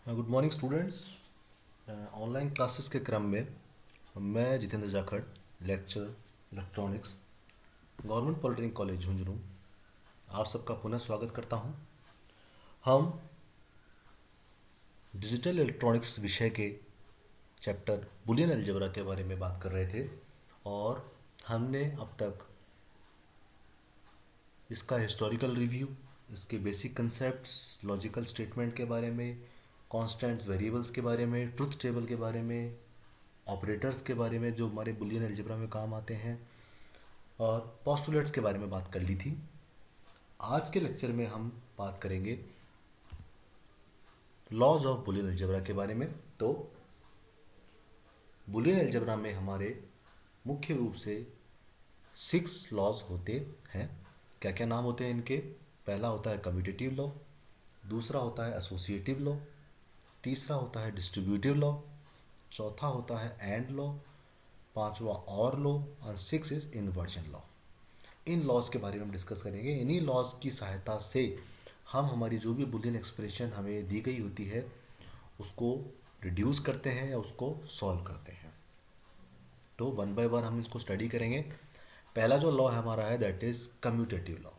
Good morning students. Online classes के क्रम में मैं Jitendra Jakhar, lecture electronics, government polytechnic college Jhunjhunu, आप सबका पुनः स्वागत करता हूं। हम डिजिटल इलेक्ट्रॉनिक्स विषय के चैप्टर बुलियन अलजेब्रा के बारे में बात कर रहे थे और हमने अब तक इसका हिस्टोरिकल रिव्यू, इसके बेसिक कंसेप्ट्स, लॉजिकल स्टेटमेंट के बारे में, कांस्टेंट वेरिएबल्स के बारे में, ट्रुथ टेबल के बारे में, ऑपरेटर्स के बारे में जो हमारे बुलियन अलजेब्रा में काम आते हैं, और पोस्टुलेट्स के बारे में बात कर ली थी। आज के लेक्चर में हम बात करेंगे लॉज ऑफ बुलियन अलजेब्रा के बारे में। तो बुलियन अलजेब्रा में हमारे मुख्य रूप से 6 लॉज होते हैं। क्या क्या नाम होते हैं इनके? पहला होता है कम्यूटेटिव लॉ, दूसरा होता है एसोसिएटिव लॉ, तीसरा होता है डिस्ट्रीब्यूटिव लॉ, चौथा होता है एंड लॉ, पांचवा और लॉ, और 6 इज इन्वर्जन लॉ। इन लॉज के बारे में हम डिस्कस करेंगे। इन्हीं लॉज की सहायता से हम हमारी जो भी बुलियन एक्सप्रेशन हमें दी गई होती है उसको रिड्यूस करते हैं या उसको सॉल्व करते हैं। तो वन बाय वन हम इसको स्टडी करेंगे। पहला जो लॉ हमारा है that is commutative law.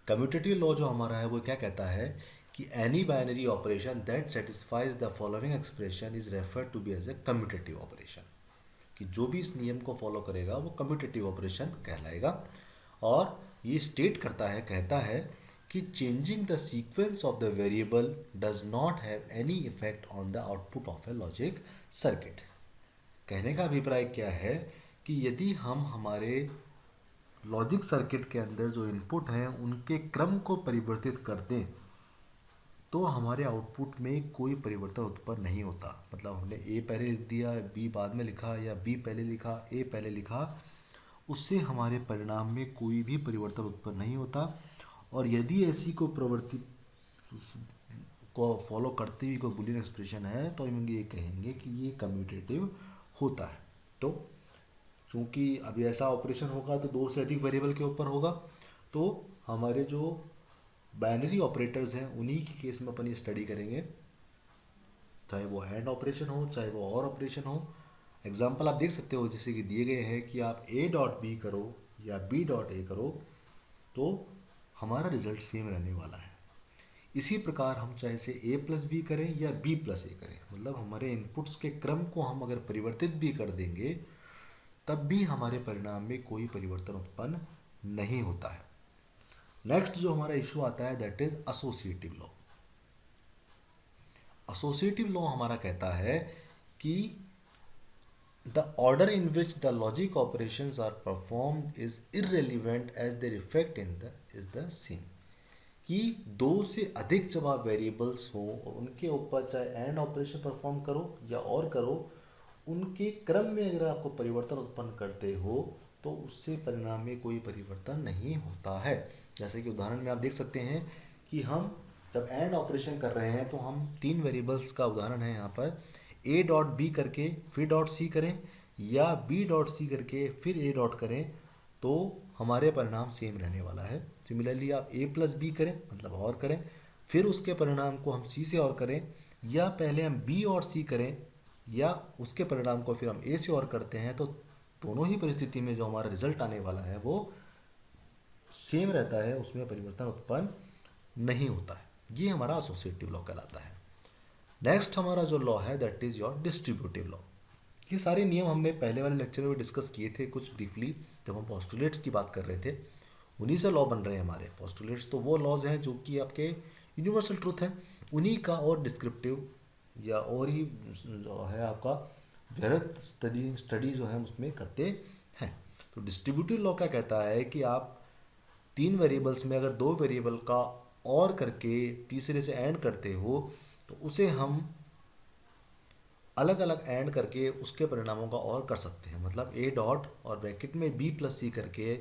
Commutative law जो हमारा है वो क्या कहता है कि any binary operation that satisfies the following expression is referred to be as a commutative operation. कि जो भी इस नियम को फॉलो करेगा वो कम्यूटेटिव ऑपरेशन कहलाएगा। और ये स्टेट करता है, कहता है कि changing the sequence of the variable does not have any effect on the output of A logic circuit. कहने का अभिप्राय क्या है कि यदि हम हमारे लॉजिक सर्किट के अंदर जो इनपुट हैं उनके क्रम को परिवर्तित कर दें तो हमारे आउटपुट में कोई परिवर्तन उत्पन्न नहीं होता। मतलब हमने ए पहले लिख दिया, बी बाद में लिखा, या बी पहले लिखा, ए पहले लिखा, उससे हमारे परिणाम में कोई भी परिवर्तन उत्पन्न नहीं होता। और यदि ऐसी कोई प्रवृत्ति को फॉलो करती हुई कोई बुलियन एक्सप्रेशन है तो हम ये कहेंगे कि ये कम्यूटेटिव होता है। तो चूंकि अभी ऐसा ऑपरेशन होगा तो दो से अधिक वेरिएबल के ऊपर होगा, तो हमारे जो बाइनरी ऑपरेटर्स हैं उन्हीं के केस में अपन ये स्टडी करेंगे, चाहे वो एंड ऑपरेशन हो चाहे वो और ऑपरेशन हो। एग्जाम्पल आप देख सकते हो जैसे कि दिए गए हैं कि आप ए डॉट बी करो या बी डॉट ए करो तो हमारा रिजल्ट सेम रहने वाला है। इसी प्रकार हम चाहे से ए प्लस बी करें या बी प्लस ए करें, मतलब हमारे इनपुट्स के क्रम को हम अगर परिवर्तित भी कर देंगे तब भी हमारे परिणाम में कोई परिवर्तन उत्पन्न नहीं होता है। नेक्स्ट जो हमारा इशू आता है that is associative law. Associative law हमारा कहता है कि the order in which the logic operations are performed is irrelevant as their effect in the is the same. कि दो से अधिक जब आप वेरिएबल्स हो और उनके ऊपर चाहे एंड ऑपरेशन परफॉर्म करो या और करो, उनके क्रम में अगर आपको परिवर्तन उत्पन्न करते हो तो उससे परिणाम में कोई परिवर्तन नहीं होता है। जैसे कि उदाहरण में आप देख सकते हैं कि हम जब एंड ऑपरेशन कर रहे हैं तो हम 3 वेरिएबल्स का उदाहरण है यहाँ पर, ए डॉट बी करके फिर डॉट सी करें या बी डॉट सी करके फिर ए डॉट करें तो हमारे परिणाम सेम रहने वाला है। सिमिलरली आप ए प्लस बी करें मतलब और करें, फिर उसके परिणाम को हम सी से और करें, या पहले हम बी और सी करें या उसके परिणाम को फिर हम ए से और करते हैं, तो दोनों ही परिस्थिति में जो हमारा रिजल्ट आने वाला है वो सेम रहता है, उसमें परिवर्तन उत्पन्न नहीं होता है। ये हमारा एसोसिएटिव लॉ कहलाता है। नेक्स्ट हमारा जो लॉ है that is your distributive law. ये सारे नियम हमने पहले वाले लेक्चर में डिस्कस किए थे कुछ ब्रीफली जब हम पोस्टुलेट्स की बात कर रहे थे। उन्हीं से लॉ बन रहे हैं हमारे पोस्टुलेट्स। तो वो लॉज हैं जो कि आपके यूनिवर्सल ट्रूथ हैं, उन्हीं का और डिस्क्रिप्टिव या और ही जो है आपका वृहत स्टडी जो है उसमें करते हैं। तो डिस्ट्रीब्यूटिव लॉ क्या कहता है कि आप 3 वेरिएबल्स में अगर 2 वेरिएबल का और करके तीसरे से ऐड करते हो तो उसे हम अलग अलग ऐड करके उसके परिणामों का और कर सकते हैं। मतलब ए डॉट और ब्रैकेट में बी प्लस सी करके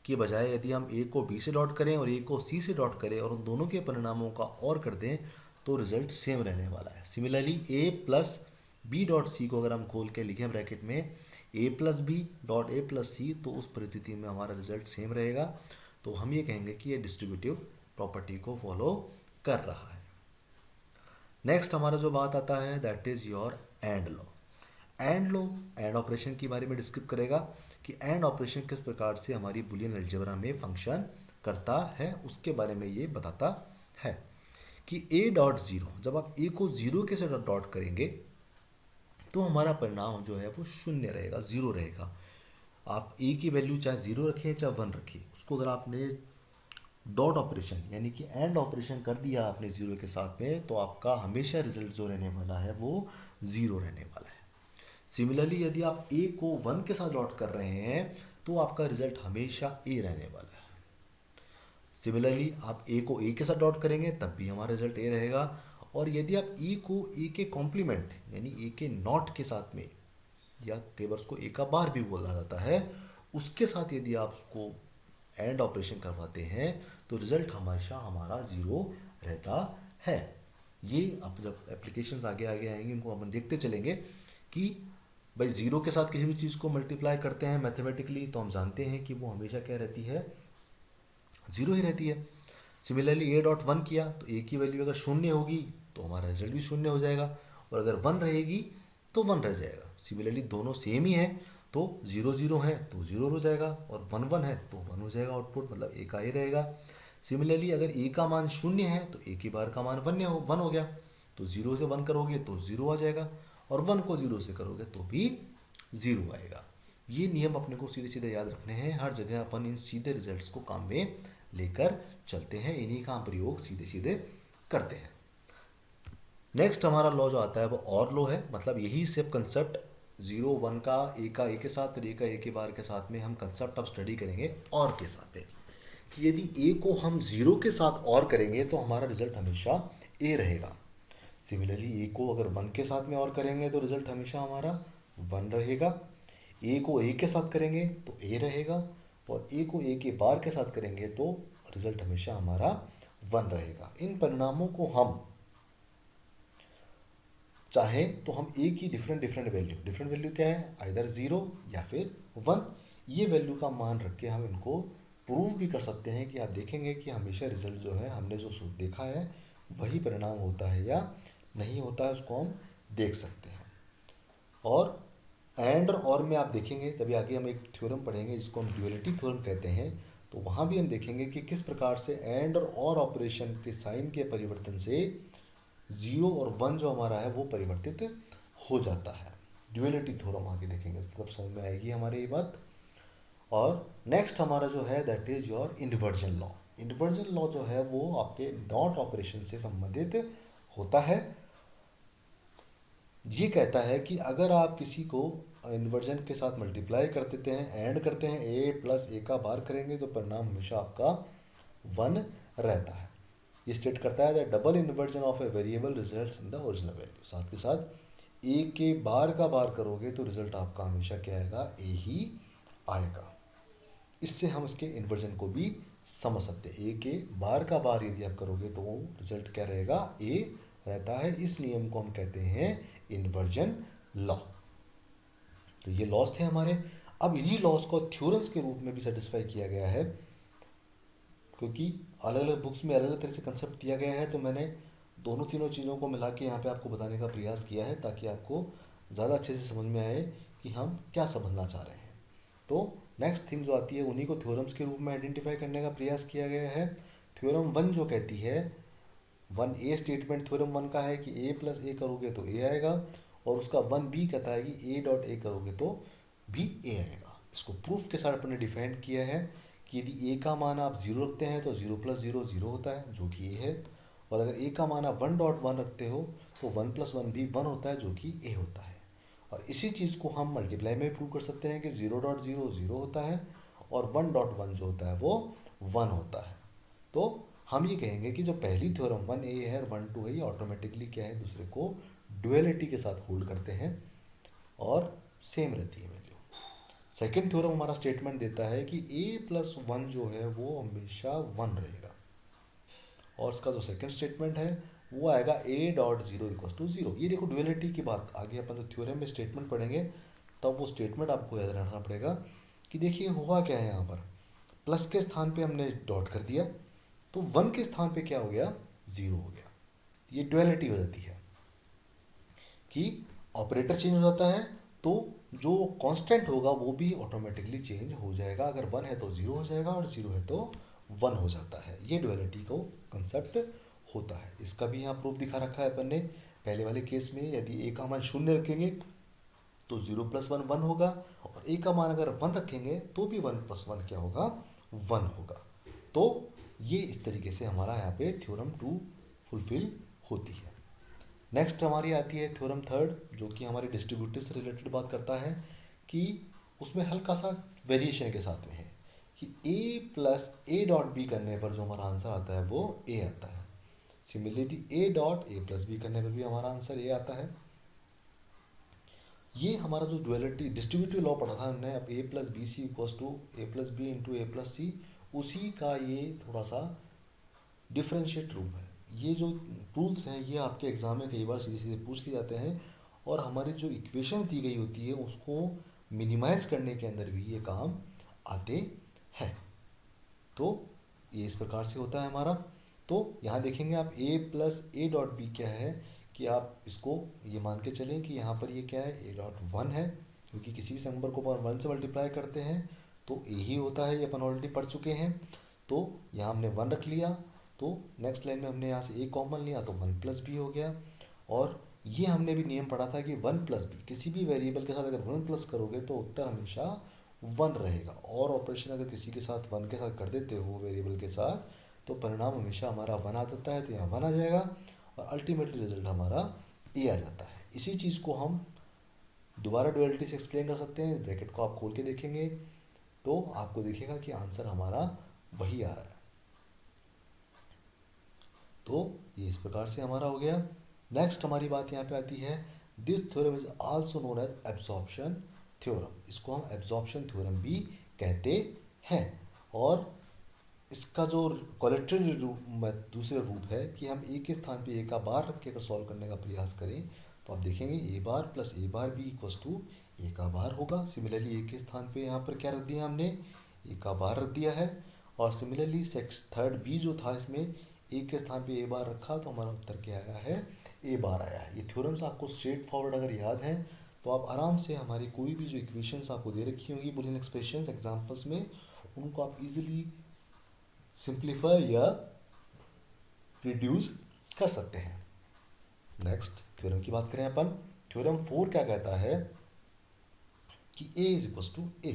की बजाय यदि हम ए को बी से डॉट करें और ए को सी से डॉट करें और उन दोनों के परिणामों का और कर दें तो रिजल्ट सेम रहने वाला है। Similarly A plus B dot C को अगर हम खोल के लिखें ब्रैकेट में A plus B dot A plus C तो उस परिस्थिति में हमारा रिजल्ट सेम रहेगा। तो हम ये कहेंगे कि ये डिस्ट्रीब्यूटिव प्रॉपर्टी को फॉलो कर रहा है। नेक्स्ट हमारा जो बात आता है that is your and law. And law and operation के बारे में डिस्क्राइब करेगा कि एंड ऑपरेशन किस प्रकार से हमारी बुलियन अलजेब्रा में फंक्शन करता है, उसके बारे में ये बताता है कि ए डॉट ज़ीरो, जब आप ए को ज़ीरो के साथ डॉट करेंगे तो हमारा परिणाम जो है वो शून्य रहेगा, ज़ीरो रहेगा। आप ए की वैल्यू चाहे ज़ीरो रखें चाहे वन रखें, उसको अगर आपने डॉट ऑपरेशन यानी कि एंड ऑपरेशन कर दिया आपने ज़ीरो के साथ में, तो आपका हमेशा रिजल्ट जो रहने वाला है वो ज़ीरो रहने वाला है। सिमिलरली यदि आप ए को वन के साथ डॉट कर रहे हैं तो आपका रिजल्ट हमेशा ए रहने वाला है। सिमिलरली आप ए को ए के साथ डॉट करेंगे तब भी हमारा रिजल्ट ए रहेगा। और यदि आप ए को ए के कॉम्प्लीमेंट यानी ए के नॉट के साथ में, या कई बार उसको ए का बार भी बोला जाता है, उसके साथ यदि आप उसको एंड ऑपरेशन करवाते हैं तो रिजल्ट हमेशा हमारा ज़ीरो रहता है। ये अब जब एप्लीकेशंस आगे आगे आएंगे उनको हम देखते चलेंगे कि भाई ज़ीरो के साथ किसी भी चीज़ को मल्टीप्लाई करते हैं मैथमेटिकली तो हम जानते हैं कि वो हमेशा क्या रहती है, ज़ीरो ही रहती है। सिमिलरली ए डॉट वन किया तो ए की वैल्यू अगर शून्य होगी तो हमारा रिजल्ट भी शून्य हो जाएगा, और अगर वन रहेगी तो वन रह जाएगा। सिमिलरली दोनों सेम ही है तो ज़ीरो ज़ीरो है तो ज़ीरो हो जाएगा, और वन वन है तो वन हो जाएगा, आउटपुट मतलब ए का ही रहेगा। सिमिलरली अगर ए का मान शून्य है तो ए की बार का मान वन हो गया, तो ज़ीरो से वन करोगे तो ज़ीरो आ जाएगा, और वन को ज़ीरो से करोगे तो भी ज़ीरो आएगा। ये नियम अपने को सीधे सीधे याद रखने हैं, हर जगह अपन इन सीधे रिजल्ट्स को काम में लेकर चलते हैं, इन्हीं का हम प्रयोग सीधे सीधे करते हैं। नेक्स्ट हमारा लॉ जो आता है वो और लॉ है, मतलब यही सिर्फ कंसेप्ट जीरो वन का ए के साथ और ए का ए के बार के साथ में हम कंसेप्ट अब स्टडी करेंगे और के साथ में, कि यदि ए को हम ज़ीरो के साथ और करेंगे तो हमारा रिजल्ट हमेशा ए रहेगा। सिमिलरली ए को अगर वन के साथ में और करेंगे तो रिजल्ट हमेशा हमारा वन रहेगा। ए को ए के साथ करेंगे तो ए रहेगा, और ए को ए के बार के साथ करेंगे तो रिजल्ट हमेशा हमारा वन रहेगा। इन परिणामों को हम चाहें तो हम ए की डिफरेंट वैल्यू क्या है, आइदर ज़ीरो या फिर वन, ये वैल्यू का मान रख के हम इनको प्रूव भी कर सकते हैं कि आप देखेंगे कि हमेशा रिजल्ट जो है हमने जो देखा है वही परिणाम होता है या नहीं होता है, उसको हम देख सकते हैं। और एंड और में आप देखेंगे तभी आगे हम एक थ्योरम पढ़ेंगे जिसको हम ड्यूअलिटी थ्योरम कहते हैं, तो वहाँ भी हम देखेंगे कि किस प्रकार से एंड और ऑपरेशन के साइन के परिवर्तन से ज़ीरो और वन जो हमारा है वो परिवर्तित हो जाता है। ड्यूअलिटी थ्योरम आगे देखेंगे तब समझ में आएगी हमारे ये बात। और नेक्स्ट हमारा जो है that is your inversion law. Inversion law जो है वो आपके नॉट ऑपरेशन से संबंधित होता है। ये कहता है कि अगर आप किसी को इन्वर्जन के साथ मल्टीप्लाई कर देते हैं, एंड करते हैं, ए प्लस ए का बार करेंगे तो परिणाम हमेशा आपका वन रहता है। ये स्टेट करता है that double inversion of a variable results in the original value. साथ के साथ ए के बार का बार करोगे तो रिजल्ट आपका हमेशा क्या आएगा, ए ही आएगा। इससे हम इसके इन्वर्जन को भी समझ सकते हैं। ए के बार का बार यदि आप करोगे तो रिजल्ट क्या रहेगा, ए रहता है। इस नियम को हम कहते हैं इन्वर्जन लॉ। तो ये लॉस थे हमारे। अब इन्हीं लॉस को थ्योरम्स के रूप में भी सेटिस्फाई किया गया है, क्योंकि अलग अलग बुक्स में अलग अलग तरह से कंसेप्ट दिया गया है, तो मैंने दोनों तीनों चीज़ों को मिला के यहाँ पे आपको बताने का प्रयास किया है ताकि आपको ज़्यादा अच्छे से समझ में आए कि हम क्या समझना चाह रहे हैं। तो नेक्स्ट थिंग जो आती है उन्हीं को थ्योरम्स के रूप में आइडेंटिफाई करने का प्रयास किया गया है। थ्योरम वन जो कहती है, वन ए स्टेटमेंट थ्योरम वन का है कि ए प्लस ए करोगे तो ए आएगा, और उसका वन बी कहता है कि ए डॉट ए करोगे तो भी ए आएगा। इसको प्रूफ के साथ अपने डिफाइन किया है कि यदि ए का मान आप जीरो रखते हैं तो जीरो प्लस जीरो जीरो होता है जो कि ए है, और अगर ए का मान आप वन डॉट वन रखते हो तो वन प्लस वन भी वन होता है जो कि ए होता है। और इसी चीज़ को हम मल्टीप्लाई में प्रूव कर सकते हैं कि जीरो डॉट जीरो जीरो होता है और वन डॉट वन जो होता है वो वन होता है। तो हम ये कहेंगे कि जो पहली थ्योरम वन ए है और वन टू है ये ऑटोमेटिकली क्या है, दूसरे को डुअलिटी के साथ होल्ड करते हैं और सेम रहती है वैल्यू। सेकेंड थ्योरम हमारा स्टेटमेंट देता है कि ए प्लस वन जो है वो हमेशा वन रहेगा, और उसका जो सेकेंड स्टेटमेंट है वो आएगा A dot zero equal to zero. ये देखो डुअलिटी की बात, आगे अपन जो थ्योरम में स्टेटमेंट पढ़ेंगे तब वो स्टेटमेंट आपको याद रखना पड़ेगा कि देखिए हुआ क्या है, यहाँ पर प्लस के स्थान पे हमने डॉट कर दिया तो वन के स्थान पे क्या हो गया, ज़ीरो हो गया। ये डुअलिटी हो जाती है कि ऑपरेटर चेंज हो जाता है तो जो कांस्टेंट होगा वो भी ऑटोमेटिकली चेंज हो जाएगा। अगर वन है तो ज़ीरो हो जाएगा और ज़ीरो है तो वन हो जाता है। ये डुअलिटी को कंसेप्ट होता है। इसका भी यहाँ प्रूफ दिखा रखा है अपन ने। पहले वाले केस में यदि ए का मान शून्य रखेंगे तो जीरो प्लस वन वन होगा, और ए का मान अगर वन रखेंगे तो भी वन प्लस वन क्या होगा, वन होगा। तो ये इस तरीके से हमारा यहाँ पे थ्योरम टू फुलफिल होती है। नेक्स्ट हमारी आती है थ्योरम थर्ड, जो कि हमारे डिस्ट्रीब्यूटिव से रिलेटेड बात करता है कि उसमें हल्का सा वेरिएशन के साथ में है कि ए प्लस ए डॉट बी करने पर जो हमारा आंसर आता है वो ए आता है। Similarly A dot A plus B करने पर भी हमारा आंसर ए आता है। ये हमारा जो डुअलिटी डिस्ट्रीब्यूटिव लॉ पढ़ा था हमने, अब A plus B C equals to A plus B into A plus C, उसी का ये थोड़ा सा डिफरेंशिएट रूप है। ये जो रूल्स हैं ये आपके एग्जाम में कई बार सीधे सीधे पूछ लिए जाते हैं, और हमारी जो इक्वेशन दी गई होती है उसको मिनिमाइज करने के अंदर भी ये काम आते हैं। तो ये इस प्रकार से होता है हमारा। तो यहाँ देखेंगे आप ए प्लस ए डॉट बी क्या है, कि आप इसको ये मान के चलें कि यहाँ पर ये क्या है, ए डॉट वन है, क्योंकि किसी भी नंबर को वन से मल्टीप्लाई करते हैं तो ए ही होता है, ये अपन ऑलरेडी पढ़ चुके हैं। तो यहाँ हमने वन रख लिया, तो नेक्स्ट लाइन में हमने यहाँ से ए कॉमन लिया तो वन प्लस बी हो गया। और ये हमने भी नियम पढ़ा था कि वन प्लस बी, किसी भी वेरिएबल के साथ अगर वन प्लस करोगे तो उत्तर हमेशा वन रहेगा, और ऑपरेशन अगर किसी के साथ वन के साथ कर देते हो वेरिएबल के साथ तो परिणाम हमेशा हमारा वन आ जाता है, तो यहाँ वन आ जाएगा और अल्टीमेटली रिजल्ट हमारा ए आ जाता है। इसी चीज़ को हम दोबारा डुअलिटी से एक्सप्लेन कर सकते हैं। ब्रैकेट को आप खोल के देखेंगे तो आपको दिखेगा कि आंसर हमारा वही आ रहा है। तो ये इस प्रकार से हमारा हो गया। नेक्स्ट हमारी बात यहाँ पे आती है, this theorem is also known as absorption theorem. इसको हम एब्जॉर्प्शन थ्योरम भी कहते हैं। और इसका जो क्वालिटेटिव रूप दूसरा रूप है कि हम ए के स्थान पे ए का बार रख के अगर सॉल्व करने का प्रयास करें तो आप देखेंगे A bar plus A bar B equals to A का बार होगा। सिमिलरली ए के स्थान पे यहाँ पर क्या रख दिया हमने, ए का बार रख दिया है। और सिमिलरली सेक्स थर्ड बी जो था इसमें ए के स्थान पे ए बार रखा तो हमारा उत्तर क्या आया है, ए बार आया है। ये थ्योरम्स आपको स्ट्रेट फॉरवर्ड अगर याद है तो आप आराम से हमारी कोई भी जो इक्वेशंस आपको दे रखी होंगी बुलियन एक्सप्रेशंस एग्जांपल्स में, उनको आप इजीली सिंप्लीफाई या रिड्यूस कर सकते हैं। नेक्स्ट थ्योरम की बात करें अपन, थ्योरम फोर क्या कहता है कि a इज इक्वल्स टू ए,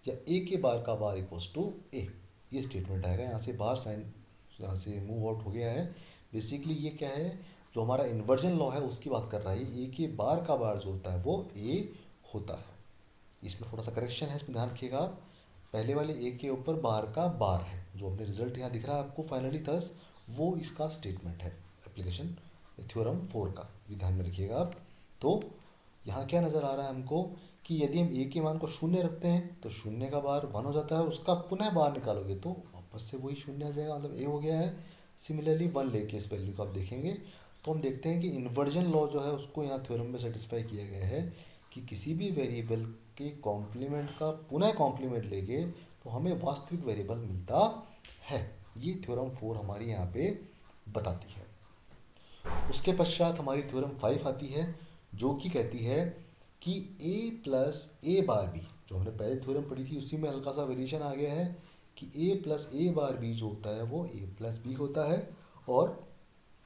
या a के बार का बार इक्वल्स टू ए। ये स्टेटमेंट आएगा। यहाँ से बार साइन यहाँ से मूव आउट हो गया है। बेसिकली ये क्या है, जो हमारा इन्वर्जन लॉ है उसकी बात कर रहा है। a के बार का बार जो होता है वो a होता है। इसमें थोड़ा सा करेक्शन है, इसमें ध्यान रखिएगा आप। पहले वाले ए के ऊपर बार का बार है, जो अपने रिजल्ट यहाँ दिख रहा है आपको फाइनली थस, वो इसका स्टेटमेंट है एप्लीकेशन थ्योरम फोर का, भी ध्यान में रखिएगा आप। तो यहाँ क्या नज़र आ रहा है हमको कि यदि हम ए के मान को शून्य रखते हैं तो शून्य का बार वन हो जाता है, उसका पुनः बार निकालोगे तो वापस से वही शून्य आ जाएगा, मतलब ए हो गया है। सिमिलरली वन लेके इस वैल्यू को आप देखेंगे तो हम देखते हैं कि इन्वर्जन लॉ जो है उसको यहाँ थ्योरम में सेटिस्फाई किया गया है कि किसी भी वेरिएबल के कॉम्प्लीमेंट का पुनः कॉम्प्लीमेंट लेंगे तो हमें वास्तविक वेरिएबल मिलता है। ये थ्योरम फोर हमारी यहाँ पे बताती है। उसके पश्चात हमारी थ्योरम फाइव आती है, जो कि कहती है कि a plus A bar B, जो हमने पहले थ्योरम पढ़ी थी उसी में हल्का सा वेरिएशन आ गया है कि a plus A bar B जो होता है वो a प्लस बी होता है। और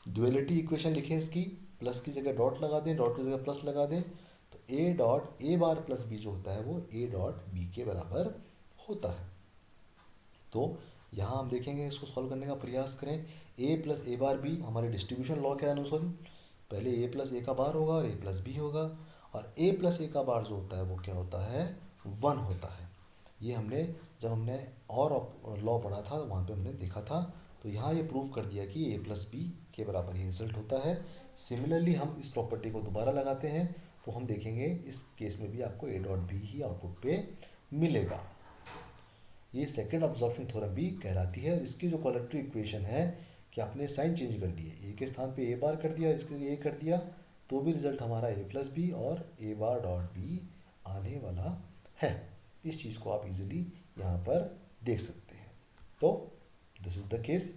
ड्यूअलिटी इक्वेशन लिखें इसकी, प्लस की जगह डॉट लगा दें, डॉट की जगह प्लस लगा दें, तो a dot A bar plus B जो होता है वो a डॉट बी के बराबर होता है। तो यहाँ हम देखेंगे, इसको सॉल्व करने का प्रयास करें। a plus A bar B हमारे डिस्ट्रीब्यूशन लॉ के अनुसार पहले a प्लस ए का बार होगा और a प्लस बी होगा, और a प्लस ए का बार जो होता है वो क्या होता है, वन होता है। ये हमने जब हमने और लॉ पढ़ा था वहाँ पे हमने देखा था। तो यहाँ ये प्रूव कर दिया कि a प्लस बी के बराबर ही रिजल्ट होता है। सिमिलरली हम इस प्रॉपर्टी को दोबारा लगाते हैं तो हम देखेंगे इस केस में भी आपको a डॉट बी ही आउटपुट पे मिलेगा। ये सेकंड अब्जॉर्प्शन थ्योरम भी कहलाती है। इसकी जो क्वाड्रेटिक इक्वेशन है कि आपने साइन चेंज कर दिए, ए के स्थान पे ए बार कर दिया, इसके लिए ए कर दिया, तो भी रिजल्ट हमारा ए प्लस बी और ए बार डॉट बी आने वाला है। इस चीज़ को आप इजीली यहाँ पर देख सकते हैं। तो दिस इज़ द केस।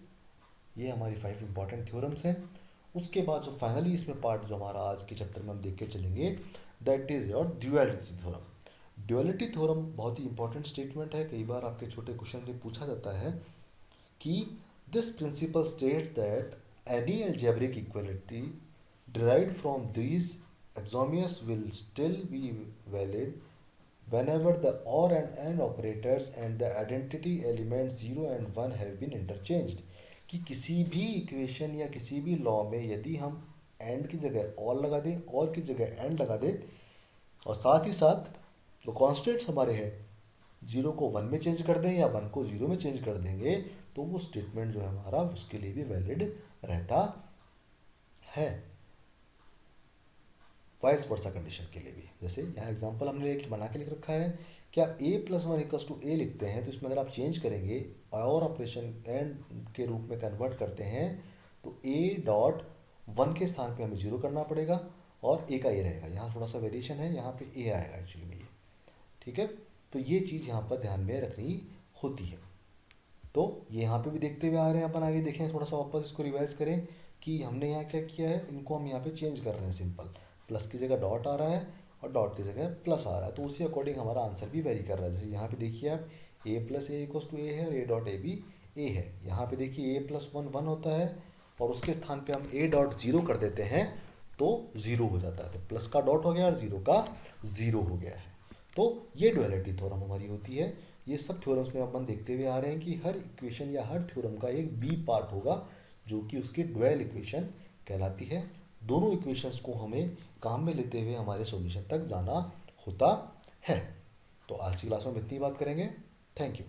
ये हमारी 5 इंपॉर्टेंट थ्योरम्स हैं। उसके बाद जो फाइनली इसमें पार्ट जो हमारा आज के चैप्टर में हम देख के चलेंगे, that is your duality theorem. Duality theorem बहुत ही इंपॉर्टेंट स्टेटमेंट है, कई बार आपके छोटे क्वेश्चन में पूछा जाता है कि this principle states that any algebraic equality derived from these axioms will still be valid whenever the or and and operators and the identity elements 0 and 1 have been interchanged। कि किसी भी इक्वेशन या किसी भी लॉ में यदि हम and की जगह और लगा दें, और की जगह एंड लगा दें, और साथ ही साथ जो कॉन्स्टेंट्स हमारे हैं जीरो को वन में चेंज कर दें या वन को जीरो में चेंज कर देंगे, तो वो स्टेटमेंट जो है हमारा उसके लिए भी वैलिड रहता है, वाइस वर्सा कंडीशन के लिए भी। जैसे यहाँ एग्जांपल हमने एक बना के लिख रखा है कि आप a plus one equals to A लिखते हैं, तो इसमें अगर आप चेंज करेंगे और ऑपरेशन एंड के रूप में कन्वर्ट करते हैं, तो a डॉट वन के स्थान पे हमें जीरो करना पड़ेगा और a का a रहेगा। यहाँ थोड़ा सा वेरिएशन है, यहाँ पे a आएगा एक्चुअली में ये, ठीक है। तो ये चीज़ यहाँ पर ध्यान में रखनी होती है। तो ये यहाँ पे भी देखते हुए आ रहे हैं अपन, आगे देखें थोड़ा सा वापस इसको रिवाइज करें कि हमने यहाँ क्या किया है, इनको हम यहाँ पे चेंज कर रहे हैं। सिंपल प्लस की जगह डॉट आ रहा है और डॉट की जगह प्लस आ रहा है, तो उसी अकॉर्डिंग हमारा आंसर भी वेरी कर रहा है। जैसे यहाँ पे देखिए आप ए प्लस ए इक्वल्स टू ए है और ए डॉट ए भी ए है। यहाँ पे देखिए ए प्लस वन वन होता है और उसके स्थान पे हम ए डॉट जीरो कर देते हैं तो जीरो हो जाता है, तो प्लस का डॉट हो गया और जीरो का जीरो हो गया है। तो ये डुअलिटी थ्योरम हमारी होती है। ये सब थ्योरम्स में अपन देखते हुए आ रहे हैं कि हर इक्वेशन या हर थ्योरम का एक बी पार्ट होगा जो कि उसकी डुअल इक्वेशन कहलाती है। दोनों इक्वेशंस को हमें काम में लेते हुए हमारे सॉल्यूशन तक जाना होता है। तो आज की क्लास में इतनी बात करेंगे। Thank you.